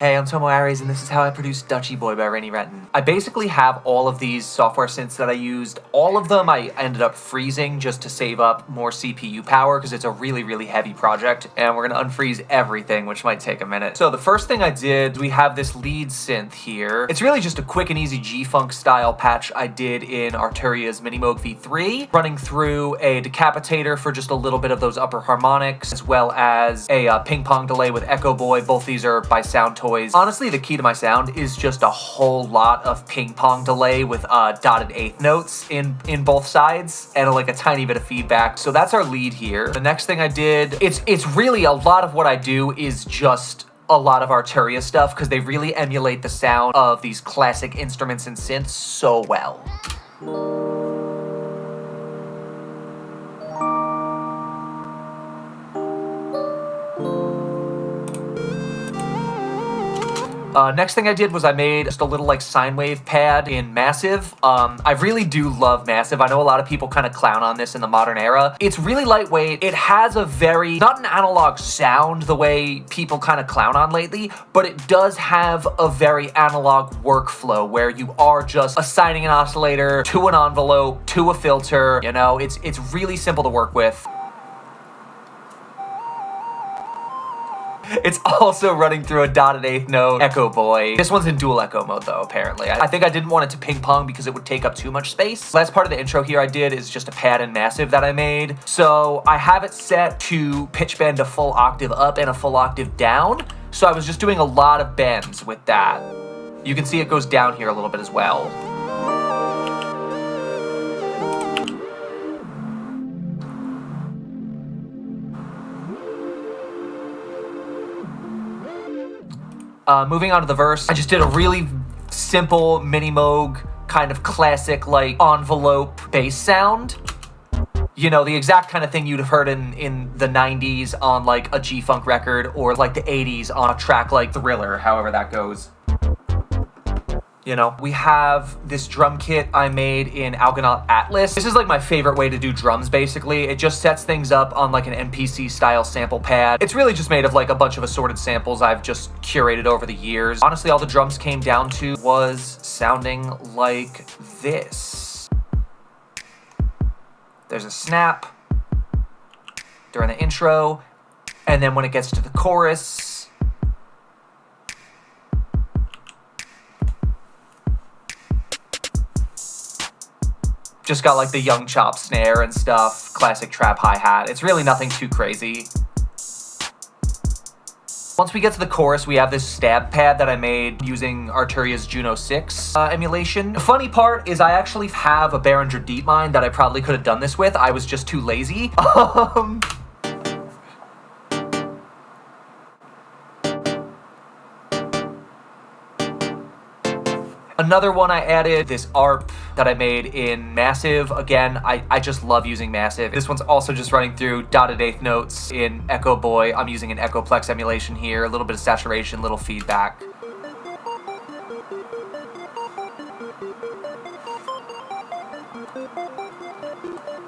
Hey, I'm Tomo Aries, and this is how I produce Dutchy Boi by RainyRentyn. I basically have all of these software synths that I used. All of them I ended up freezing just to save up more CPU power because it's a really, really heavy project, and we're going to unfreeze everything, which might take a minute. So the first thing I did, we have this lead synth here. It's really just a quick and easy G-Funk style patch I did in Arturia's Minimoog V3, running through a decapitator for just a little bit of those upper harmonics, as well as a ping pong delay with Echo Boy. Both these are by Sound Toys. Honestly, the key to my sound is just a whole lot of ping pong delay with dotted eighth notes in both sides and like a tiny bit of feedback. So that's our lead here. The next thing I did, it's really a lot of what I do is just a lot of Arturia stuff because they really emulate the sound of these classic instruments and synths so well. Next thing I did was I made just a little like sine wave pad in Massive. I really do love Massive. I know a lot of people kind of clown on this in the modern era. It's really lightweight. It has a very, not an analog sound the way people kind of clown on lately, but it does have a very analog workflow where you are just assigning an oscillator to an envelope, to a filter. You know, it's really simple to work with. It's also running through a dotted eighth note Echo Boy. This one's in dual echo mode though, apparently. I think I didn't want it to ping pong because it would take up too much space. Last part of the intro here I did is just a pad in Massive that I made. So I have it set to pitch bend a full octave up and a full octave down. So I was just doing a lot of bends with that. You can see it goes down here a little bit as well. Moving on to the verse, I just did a really simple Minimoog kind of classic like envelope bass sound. You know, the exact kind of thing you'd have heard in the 90s on like a G-Funk record or like the 80s on a track like Thriller, however that goes. You know, we have this drum kit I made in Algonaut Atlas. This is like my favorite way to do drums, basically. It just sets things up on like an MPC style sample pad. It's really just made of like a bunch of assorted samples I've just curated over the years. Honestly, all the drums came down to was sounding like this. There's a snap during the intro, and then when it gets to the chorus, just got like the young chop snare and stuff, classic trap hi-hat. It's really nothing too crazy. Once we get to the chorus, we have this stab pad that I made using Arturia's JUNO-60 emulation. The funny part is I actually have a Behringer DeepMind that I probably could have done this with. I was just too lazy. Another one I added, this ARP that I made in Massive. Again, I just love using Massive. This one's also just running through dotted eighth notes in Echo Boy. I'm using an Echoplex emulation here, a little bit of saturation, little feedback.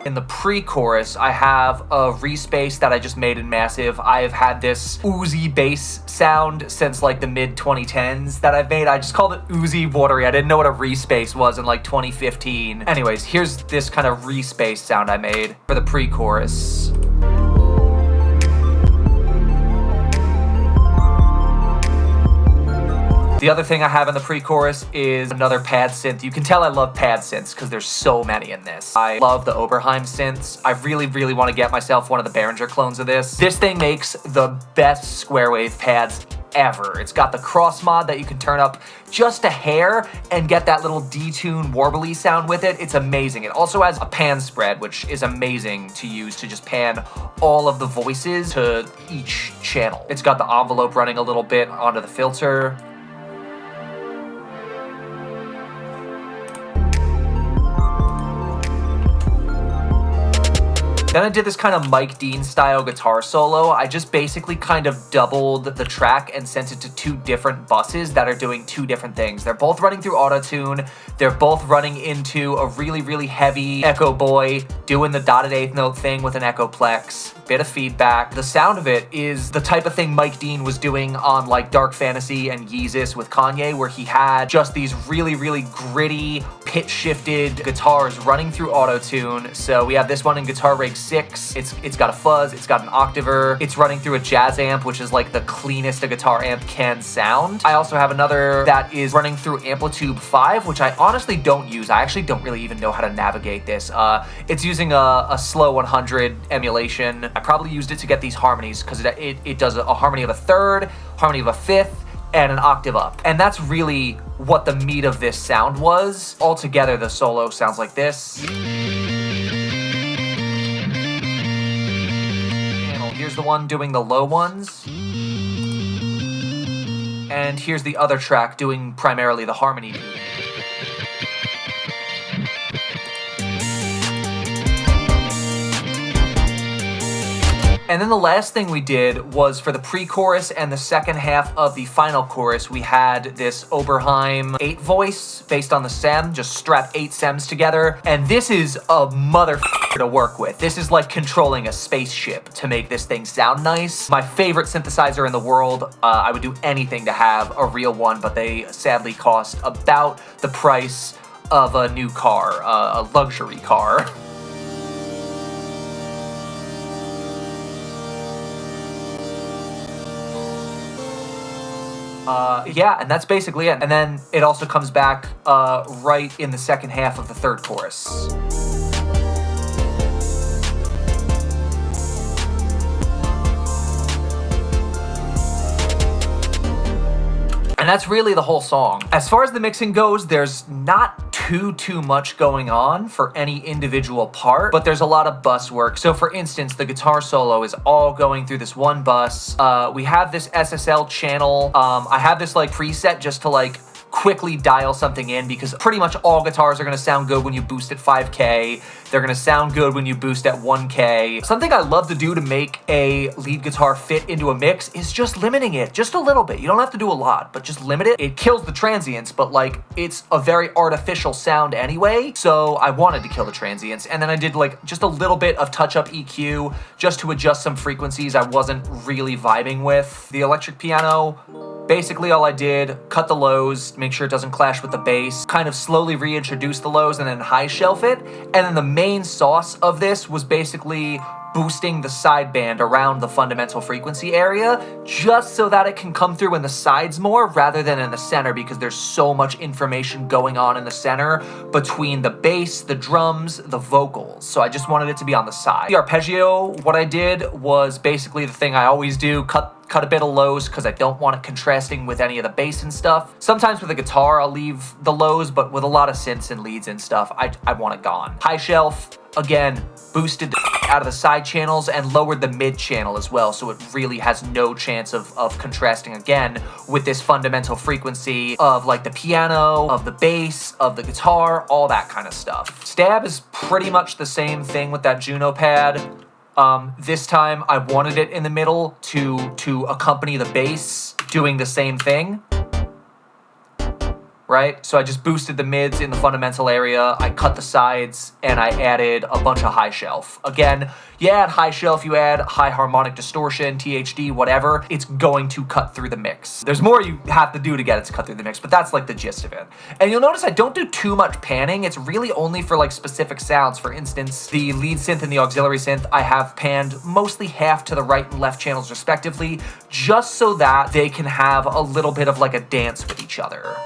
In the pre-chorus, I have a respace that I just made in Massive. I've had this oozy bass sound since like the mid-2010s that I've made. I just called it oozy watery. I didn't know what a respace was in like 2015. Anyways, here's this kind of respace sound I made for the pre-chorus. The other thing I have in the pre-chorus is another pad synth. You can tell I love pad synths because there's so many in this. I love the Oberheim synths. I really, really want to get myself one of the Behringer clones of this. This thing makes the best square wave pads ever. It's got the cross mod that you can turn up just a hair and get that little detune warbly sound with it. It's amazing. It also has a pan spread, which is amazing to use to just pan all of the voices to each channel. It's got the envelope running a little bit onto the filter. Then I did this kind of Mike Dean style guitar solo. I just basically kind of doubled the track and sent it to two different buses that are doing two different things. They're both running through auto-tune. They're both running into a really, really heavy echo boy, doing the dotted eighth note thing with an echoplex, bit of feedback. The sound of it is the type of thing Mike Dean was doing on like Dark Fantasy and Yeezus with Kanye, where he had just these really, really gritty, pitch-shifted guitars running through auto-tune. So we have this one in Guitar Rig 6. It's got a fuzz, it's got an octaver, it's running through a jazz amp, which is like the cleanest a guitar amp can sound. I also have another that is running through Amplitude 5, which I honestly don't use. I actually don't really even know how to navigate this. It's using a slow 100 emulation. I probably used it to get these harmonies because it does a harmony of a third, harmony of a fifth, and an octave up. And that's really what the meat of this sound was. Altogether, the solo sounds like this. Here's the one doing the low ones. And here's the other track doing primarily the harmony. And then the last thing we did was for the pre-chorus and the second half of the final chorus, we had this Oberheim 8 voice based on the SEM, just strap 8 SEMs together. And this is a motherfucker to work with. This is like controlling a spaceship to make this thing sound nice. My favorite synthesizer in the world. I would do anything to have a real one, but they sadly cost about the price of a new car, a luxury car. Yeah, and that's basically it. And then it also comes back right in the second half of the third chorus. And that's really the whole song. As far as the mixing goes, there's not too much going on for any individual part, but there's a lot of bus work. So for instance, the guitar solo is all going through this one bus. We have this SSL channel. I have this like preset just to like quickly dial something in because pretty much all guitars are going to sound good when you boost at 5K. They're going to sound good when you boost at 1K. Something I love to do to make a lead guitar fit into a mix is just limiting it just a little bit. You don't have to do a lot, but just limit it. It kills the transients, but like it's a very artificial sound anyway, so I wanted to kill the transients. And then I did like just a little bit of touch-up EQ just to adjust some frequencies I wasn't really vibing with. The electric piano, basically all I did, cut the lows, make sure it doesn't clash with the bass, kind of slowly reintroduce the lows and then high shelf it. And then the main sauce of this was basically boosting the sideband around the fundamental frequency area just so that it can come through in the sides more rather than in the center, because there's so much information going on in the center between the bass, the drums, the vocals. So I just wanted it to be on the side. The arpeggio, what I did was basically the thing I always do, cut a bit of lows because I don't want it contrasting with any of the bass and stuff. Sometimes with a guitar, I'll leave the lows, but with a lot of synths and leads and stuff, I want it gone. High shelf, again, boosted out of the side channels and lowered the mid channel as well, so it really has no chance of contrasting again with this fundamental frequency of like the piano, of the bass, of the guitar, all that kind of stuff. Stab is pretty much the same thing with that JUNO pad. This time I wanted it in the middle to accompany the bass doing the same thing, right? So I just boosted the mids in the fundamental area, I cut the sides, and I added a bunch of high shelf. Again, you add high shelf, you add high harmonic distortion, THD, whatever, it's going to cut through the mix. There's more you have to do to get it to cut through the mix, but that's like the gist of it. And you'll notice I don't do too much panning. It's really only for like specific sounds. For instance, the lead synth and the auxiliary synth, I have panned mostly half to the right and left channels respectively, just so that they can have a little bit of like a dance with each other.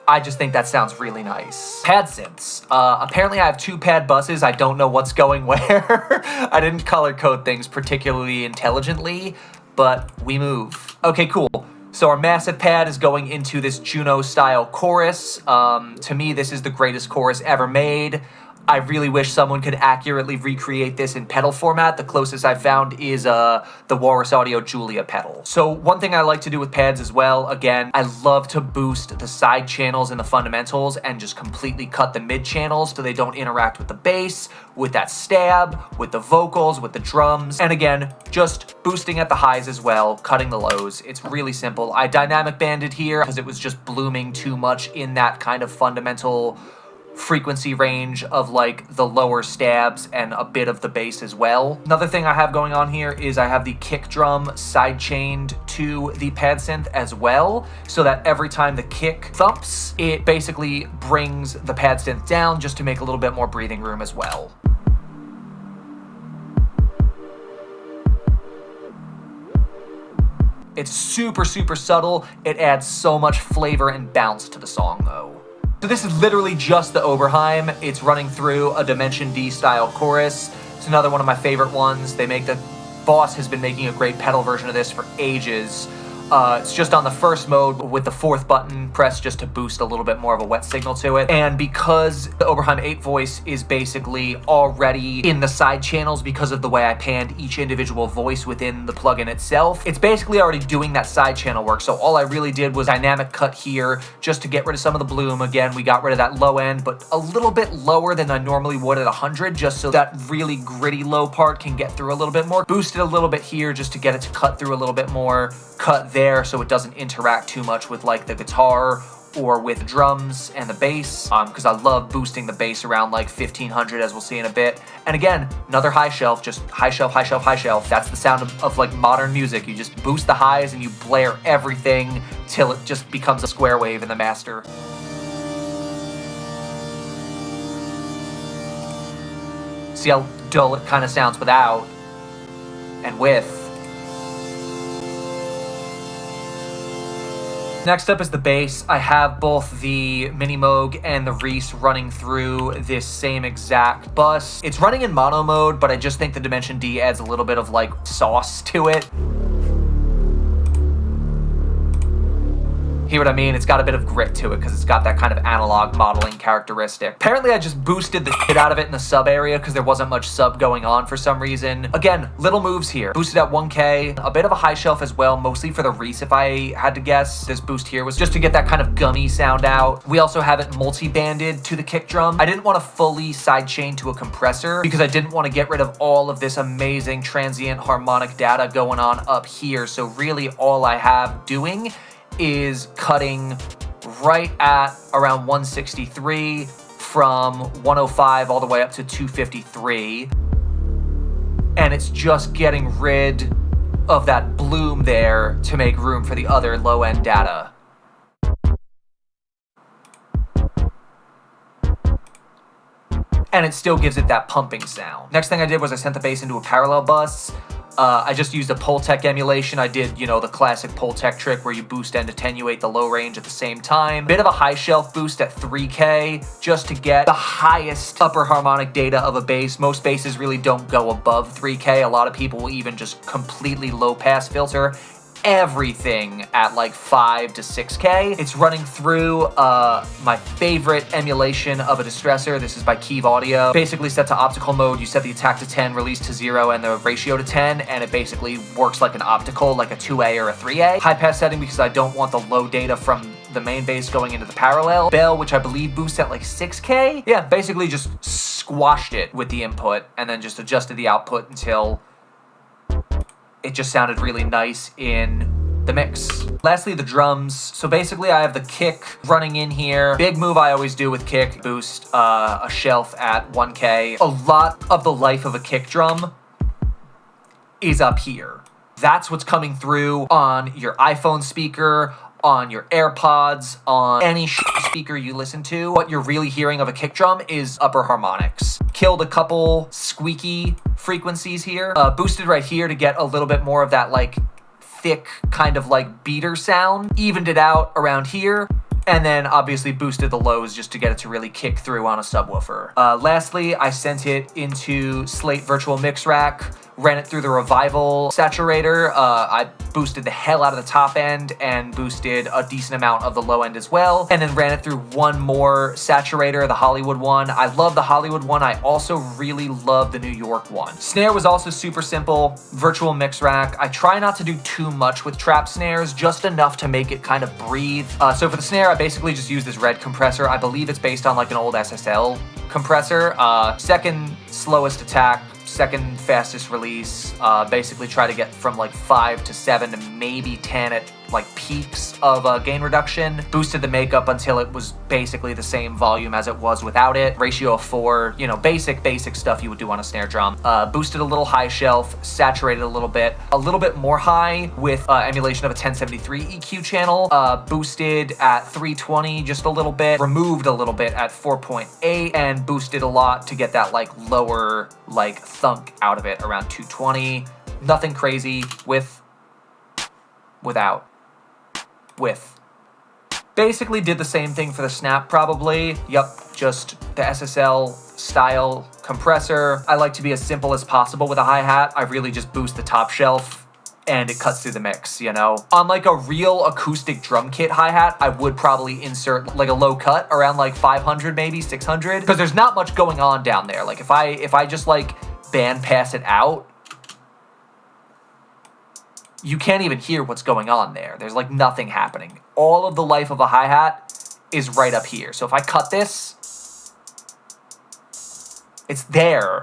I just think that sounds really nice. Pad synths. Apparently I have 2 pad buses. I don't know what's going where. I didn't color code things particularly intelligently, but we move. Okay, cool. So our massive pad is going into this JUNO style chorus. To me, this is the greatest chorus ever made. I really wish someone could accurately recreate this in pedal format. The closest I've found is the Walrus Audio Julia pedal. So one thing I like to do with pads as well, again, I love to boost the side channels and the fundamentals and just completely cut the mid channels so they don't interact with the bass, with that stab, with the vocals, with the drums. And again, just boosting at the highs as well, cutting the lows. It's really simple. I dynamic banded here because it was just blooming too much in that kind of fundamental frequency range of like the lower stabs and a bit of the bass as well. Another thing I have going on here is I have the kick drum side chained to the pad synth as well, so that every time the kick thumps, it basically brings the pad synth down just to make a little bit more breathing room as well. It's super, super subtle. It adds so much flavor and bounce to the song though. So this is literally just the Oberheim. It's running through a Dimension D style chorus. It's another one of my favorite ones. Boss has been making a great pedal version of this for ages. It's just on the first mode with the fourth button pressed just to boost a little bit more of a wet signal to it. And because the Oberheim 8 voice is basically already in the side channels because of the way I panned each individual voice within the plugin itself, it's basically already doing that side channel work. So all I really did was dynamic cut here just to get rid of some of the bloom. Again, we got rid of that low end, but a little bit lower than I normally would at 100, just so that really gritty low part can get through a little bit more. Boosted a little bit here just to get it to cut through a little bit more. Cut there so it doesn't interact too much with like the guitar or with drums and the bass, because I love boosting the bass around like 1500, as we'll see in a bit. And again, another high shelf, just high shelf, high shelf, high shelf. That's the sound of like modern music. You just boost the highs and you blare everything till it just becomes a square wave in the master. See how dull it kind of sounds without and with. Next up is the bass. I have both the Minimoog and the Reese running through this same exact bus. It's running in mono mode, but I just think the Dimension D adds a little bit of like sauce to it. Hear what I mean? It's got a bit of grit to it because it's got that kind of analog modeling characteristic. Apparently I just boosted the shit out of it in the sub area because there wasn't much sub going on for some reason. Again, little moves here. Boosted at 1K, a bit of a high shelf as well, mostly for the Reese if I had to guess. This boost here was just to get that kind of gummy sound out. We also have it multi-banded to the kick drum. I didn't want to fully sidechain to a compressor because I didn't want to get rid of all of this amazing transient harmonic data going on up here. So really all I have doing is cutting right at around 163 from 105 all the way up to 253. And it's just getting rid of that bloom there to make room for the other low-end data. And it still gives it that pumping sound. Next thing I did was I sent the bass into a parallel bus. I just used a Pultec emulation. I did, you know, the classic Pultec trick where you boost and attenuate the low range at the same time. Bit of a high shelf boost at 3K just to get the highest upper harmonic data of a bass. Most basses really don't go above 3K. A lot of people will even just completely low pass filter everything at like 5 to 6K. It's running through my favorite emulation of a distressor. This is by Keve Audio. Basically set to optical mode. You set the attack to 10, release to 0, and the ratio to 10, and it basically works like an optical, like a 2A or a 3A. High pass setting because I don't want the low data from the main bass going into the parallel. Bell, which I believe boosts at like 6K. Yeah, basically just squashed it with the input and then just adjusted the output until it just sounded really nice in the mix. Lastly, the drums. So basically I have the kick running in here. Big move I always do with kick, boost a shelf at 1K. A lot of the life of a kick drum is up here. That's what's coming through on your iPhone speaker, on your AirPods, on any speaker you listen to. What you're really hearing of a kick drum is upper harmonics. Killed a couple squeaky frequencies here. Boosted right here to get a little bit more of that like thick kind of like beater sound. Evened it out around here. And then obviously boosted the lows just to get it to really kick through on a subwoofer. Lastly, I sent it into Slate Virtual Mix Rack ran it through the Revival saturator. I boosted the hell out of the top end and boosted a decent amount of the low end as well, and then ran it through one more saturator, the Hollywood one. I love the Hollywood one. I also really love the New York one. Snare was also super simple, virtual mix rack. I try not to do too much with trap snares, just enough to make it kind of breathe. So for the snare, I basically just use this red compressor. I believe it's based on like an old SSL compressor. Second slowest attack, second fastest release. Basically try to get from like 5 to 7 to maybe 10 at like peaks of gain reduction. Boosted the makeup until it was basically the same volume as it was without it. Ratio of 4, you know, basic stuff you would do on a snare drum. Boosted a little high shelf, saturated a little bit more high with emulation of a 1073 EQ channel. Boosted at 320 just a little bit, removed a little bit at 4.8, and boosted a lot to get that like lower like thunk out of it around 220. Nothing crazy without. Basically did the same thing for the snap probably. Yup, just the SSL style compressor. I like to be as simple as possible with a hi-hat. I really just boost the top shelf and it cuts through the mix, you know? On like a real acoustic drum kit hi-hat, I would probably insert like a low cut around like 500, maybe 600, because there's not much going on down there. Like if I just like band pass it out, you can't even hear what's going on there. There's like nothing happening. All of the life of a hi-hat is right up here. So if I cut this, it's there,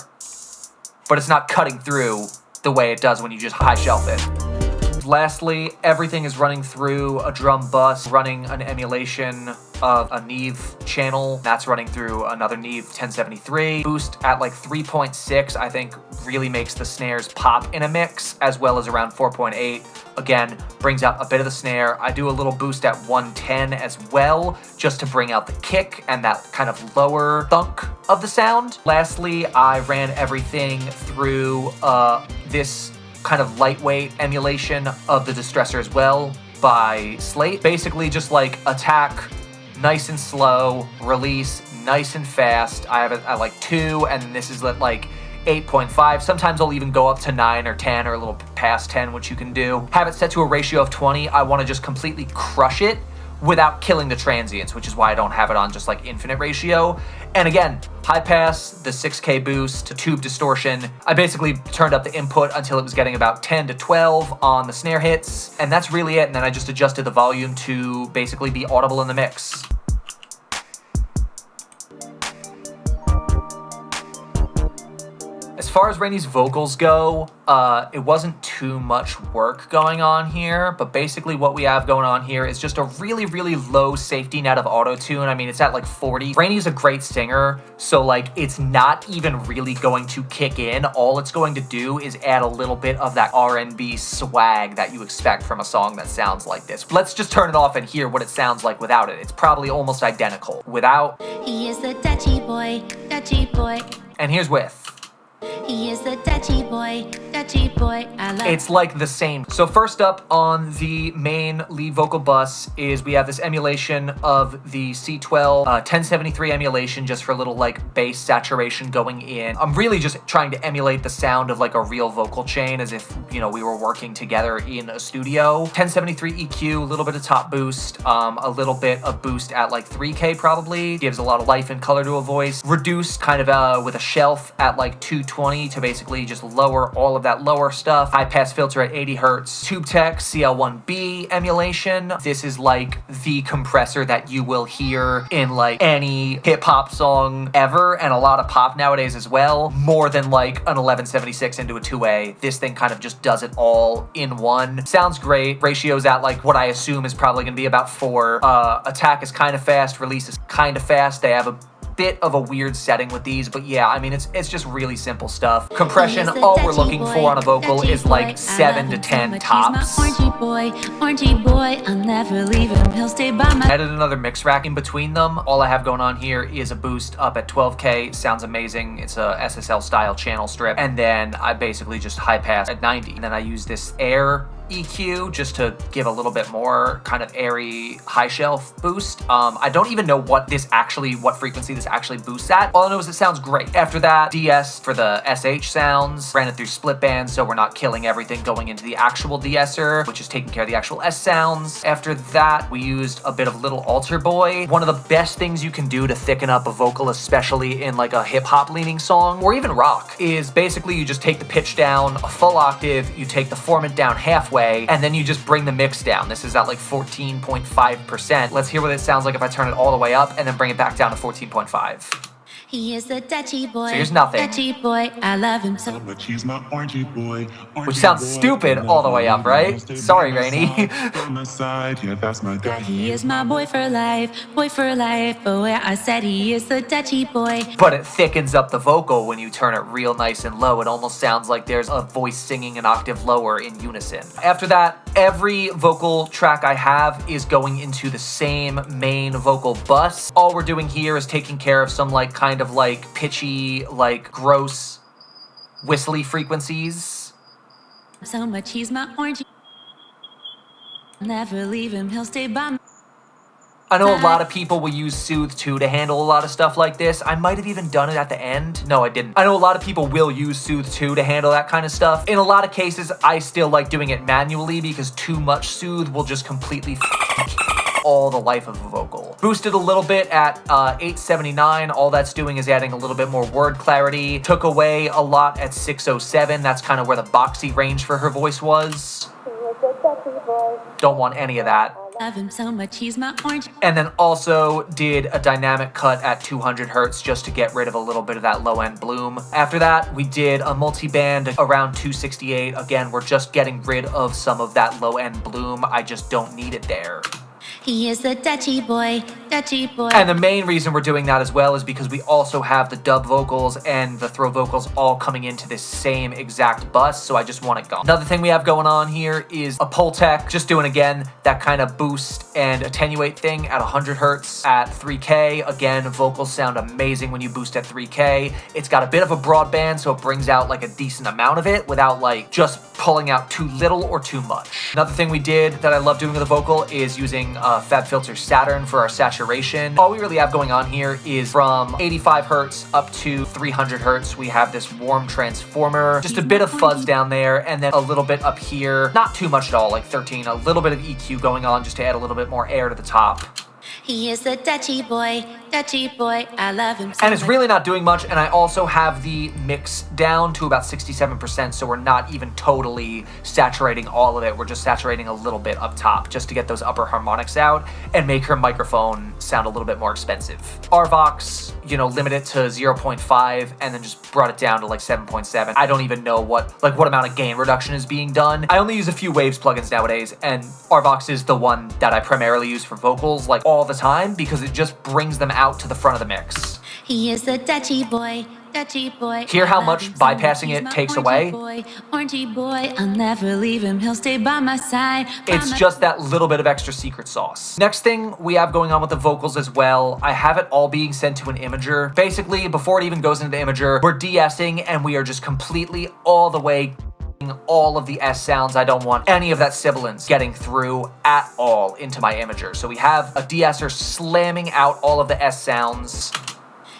but it's not cutting through the way it does when you just high shelf it. Lastly, everything is running through a drum bus, running an emulation of a Neve channel. That's running through another Neve 1073. Boost at like 3.6, I think really makes the snares pop in a mix, as well as around 4.8. Again, brings out a bit of the snare. I do a little boost at 110 as well, just to bring out the kick and that kind of lower thunk of the sound. Lastly, I ran everything through this kind of lightweight emulation of the distressor as well by Slate. Basically just like attack nice and slow, release nice and fast. I have it at like 2, and this is at like 8.5. Sometimes I'll even go up to 9 or 10 or a little past 10, which you can do. Have it set to a ratio of 20. I want to just completely crush it without killing the transients, which is why I don't have it on just like infinite ratio. And again, high pass, the 6K boost, to tube distortion. I basically turned up the input until it was getting about 10 to 12 on the snare hits, and that's really it. And then I just adjusted the volume to basically be audible in the mix. As far as Rainy's vocals go, it wasn't too much work going on here, but basically what we have going on here is just a really, really low safety net of auto-tune. I mean, it's at like 40. Rainy's a great singer, so like it's not even really going to kick in. All it's going to do is add a little bit of that R&B swag that you expect from a song that sounds like this. Let's just turn it off and hear what it sounds like without it. It's probably almost identical. Without. He is the Dutchy Boi, Dutchy Boi. And here's with. He is the Dutchy Boi, Dutchy Boi. I love. It's like the same. So first up on the main lead vocal bus is we have this emulation of the C12 1073 emulation, just for a little like bass saturation going in. I'm really just trying to emulate the sound of like a real vocal chain, as if, you know, we were working together in a studio. 1073 EQ, a little bit of top boost, a little bit of boost at like 3K probably. Gives a lot of life and color to a voice. Reduced kind of with a shelf at like 220 to basically just lower all of that lower stuff. High pass filter at 80 hertz. TubeTech CL1B emulation. This is like the compressor that you will hear in like any hip hop song ever, and a lot of pop nowadays as well. More than like an 1176 into a 2A. This thing kind of just does it all in one. Sounds great. Ratio's at like what I assume is probably gonna be about 4. Attack is kind of fast. Release is kind of fast. They have a bit of a weird setting with these, but yeah, I mean, it's just really simple stuff. Compression, all we're looking for on a vocal is like 7 to 10 tops. Orangey boy, I'll never leave him, he'll stay by my. Added another mix rack in between them. All I have going on here is a boost up at 12K. Sounds amazing. It's a SSL style channel strip. And then I basically just high pass at 90. And then I use this Air EQ just to give a little bit more kind of airy high shelf boost. I don't even know what frequency this actually boosts at. All I know is it sounds great. After that, DS for the SH sounds, ran it through split band so we're not killing everything going into the actual de-esser, which is taking care of the actual S sounds. After that, we used a bit of Little Altar Boy. One of the best things you can do to thicken up a vocal, especially in like a hip hop leaning song or even rock, is basically you just take the pitch down a full octave, you take the formant down halfway, and then you just bring the mix down. This is at like 14.5%. Let's hear what it sounds like if I turn it all the way up and then bring it back down to 14.5. He is the Dutchy Boi. So here's nothing. Dutchy Boi, I love him so But he's my orangey boy. Which sounds stupid all the way up, right? Sorry, Rainy. On the side, yeah, that's my guy. he is my boy for life, boy for life. But where I said he is the Dutchy Boi. But it thickens up the vocal when you turn it real nice and low. It almost sounds like there's a voice singing an octave lower in unison. After that, every vocal track I have is going into the same main vocal bus. All we're doing here is taking care of some like kind of like pitchy, like gross whistly frequencies. So much he's my orangey. Never leave him, he'll stay by me. I know a lot of people will use Soothe too to handle a lot of stuff like this. I might have even done it at the end. No, I didn't. I know a lot of people will use Soothe too to handle that kind of stuff. In a lot of cases, I still like doing it manually because too much Soothe will just completely all the life of a vocal. Boosted a little bit at 879. All that's doing is adding a little bit more word clarity. Took away a lot at 607. That's kind of where the boxy range for her voice was. Don't want any of that. Love him so much, he's my orange. And then also did a dynamic cut at 200 hertz just to get rid of a little bit of that low end bloom. After that, we did a multi-band around 268. Again, we're just getting rid of some of that low end bloom. I just don't need it there. He is the Dutchy Boi, Dutchy Boi. And the main reason we're doing that as well is because we also have the dub vocals and the throw vocals all coming into this same exact bus, so I just want it gone. Another thing we have going on here is a Pultec, just doing again that kind of boost and attenuate thing at 100 hertz at 3K. Again, vocals sound amazing when you boost at 3K. It's got a bit of a broadband, so it brings out like a decent amount of it without like just pulling out too little or too much. Another thing we did that I love doing with the vocal is using FabFilter Saturn for our saturation. All we really have going on here is from 85 hertz up to 300 hertz. We have this warm transformer, just a bit of fuzz down there, and then a little bit up here. Not too much at all, like 13, a little bit of EQ going on just to add a little bit more air to the top. He is the Dutchy Boi, Dutchy Boi. I love him so And it's much. really not doing much, and I also have the mix down to about 67%, so we're not even totally saturating all of it. We're just saturating a little bit up top just to get those upper harmonics out and make her microphone sound a little bit more expensive. RVox, limit it to 0.5 and then just brought it down to like 7.7. I don't even know what amount of gain reduction is being done. I only use a few Waves plugins nowadays, and RVox is the one that I primarily use for vocals like all the time because it just brings them out to the front of the mix. He is the Dutchy Boi, Dutchy Boi. Hear how I much love him so much, bypassing he's it my takes orangey away? Boy, orangey boy, I'll never leave him. He'll stay by my side. It's just that little bit of extra secret sauce. Next thing we have going on with the vocals as well, I have it all being sent to an imager. Basically, before it even goes into the imager, we're de-essing and we are just completely all the way all of the S sounds. I don't want any of that sibilance getting through at all into my imager. So we have a de-esser slamming out all of the S sounds.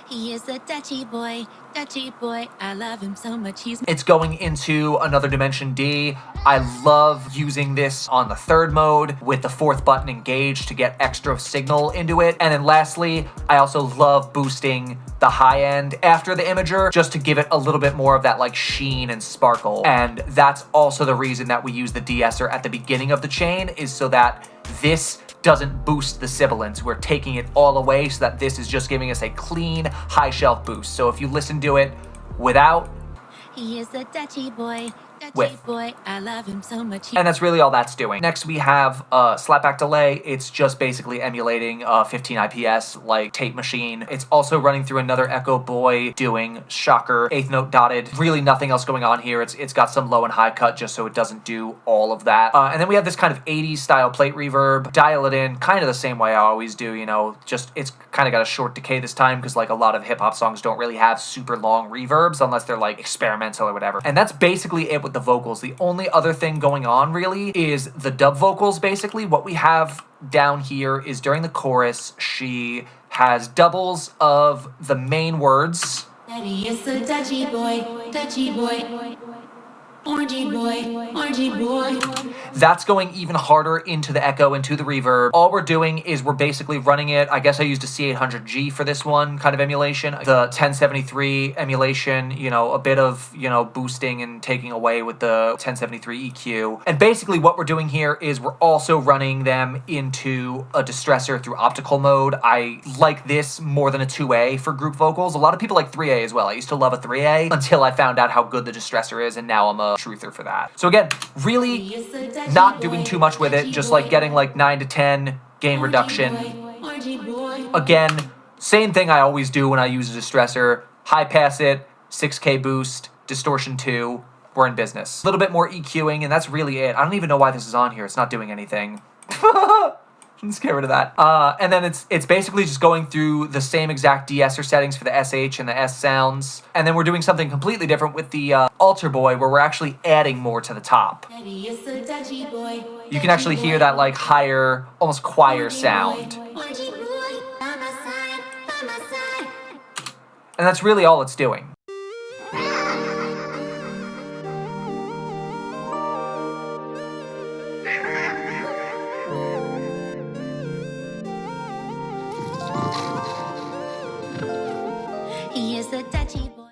He is the Dutchy Boi, Dutchy Boi. I love him so much. It's going into another dimension D. I love using this on the third mode with the fourth button engaged to get extra signal into it. And then lastly, I also love boosting the high end after the imager just to give it a little bit more of that like sheen and sparkle. And that's also the reason that we use the de-esser at the beginning of the chain, is so that this doesn't boost the sibilance. We're taking it all away so that this is just giving us a clean high shelf boost. So if you listen to it without, He is the Dutchy Boi, Dutchy with. Boi. I love him so much. And that's really all that's doing. Next we have slapback delay. It's just basically emulating 15 IPS like tape machine. It's also running through another Echo Boy doing shocker, eighth note dotted. Really nothing else going on here. It's got some low and high cut just so it doesn't do all of that. And then we have this kind of 80s style plate reverb. Dial it in kind of the same way I always do, just it's kind of got a short decay this time because like a lot of hip hop songs don't really have super long reverbs unless they're like experimental or whatever. And that's basically it with with the vocals. The only other thing going on really is the dub vocals. Basically what we have down here is during the chorus, she has doubles of the main words. Daddy is a Dutchy Boi, Dutchy Boi. Orgy boy, orgy boy. That's going even harder into the echo, into the reverb. All we're doing is we're basically running it. I guess I used a C800G for this one kind of emulation. The 1073 emulation, you know, a bit of, you know, boosting and taking away with the 1073 EQ. And basically what we're doing here is we're also running them into a distressor through optical mode. I like this more than a 2A for group vocals. A lot of people like 3A as well. I used to love a 3A until I found out how good the distressor is, and now I'm a truther for that. So again, really not doing too much with it, just like getting like 9 to 10 gain reduction. Again, same thing I always do when I use a distressor. High pass it, 6K boost, distortion 2, we're in business. A little bit more EQing, and that's really it. I don't even know why this is on here. It's not doing anything. Let's get rid of that. And then it's basically just going through the same exact de-esser settings for the SH and the S sounds. And then we're doing something completely different with the Alter Boy, where we're actually adding more to the top. You can actually hear that like higher, almost choir sound. And that's really all it's doing.